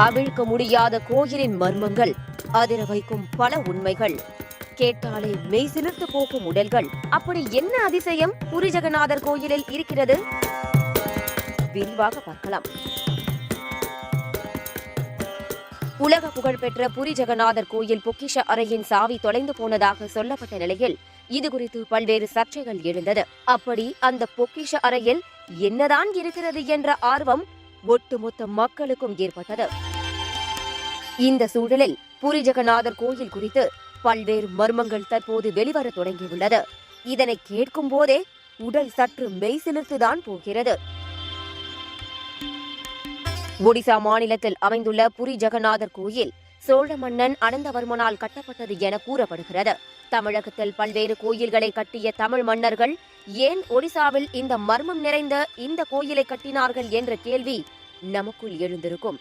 அவிழ்க்க முடியாத கோயிலின் மர்மங்கள், அதிர வைக்கும் பல உண்மைகள், கேட்டாலே மெய்சிலிர்த்து போகும் உடல்கள். அப்படி என்ன அதிசயம் புரி ஜெகநாதர் கோயிலில் இருக்கிறது? விரிவாக பார்க்கலாம். உலக புகழ்பெற்ற புரி ஜெகநாதர் கோயில் பொக்கிஷ அறையின் சாவி தொலைந்து போனதாக சொல்லப்பட்ட நிலையில் இது குறித்து பல்வேறு சர்ச்சைகள் எழுந்தது. அப்படி அந்த பொக்கிஷ அறையில் என்னதான் இருக்கிறது என்ற ஆர்வம் ஒட்டுமொத்த மக்களுக்கும் ஏற்பட்டது. இந்த சூழலில் புரி ஜெகநாதர் கோயில் குறித்து பல்வேறு மர்மங்கள் தற்போது வெளிவர தொடங்கியுள்ளது. இதனை கேட்கும் போதே உடல் சற்று மெய்சிலிர்த்துதான் போகிறது. ஒடிசா மாநிலத்தில் அமைந்துள்ள புரி ஜெகநாதர் கோயில் சோழ மன்னன் அனந்தவர்மனால் கட்டப்பட்டது என கூறப்படுகிறது. தமிழகத்தில் பல்வேறு கோயில்களை கட்டிய தமிழ் மன்னர்கள் ஏன் ஒடிசாவில் இந்த மர்மம் நிறைந்த இந்த கோயிலை கட்டினார்கள் என்ற கேள்வி நமக்குள் எழுந்திருக்கும்.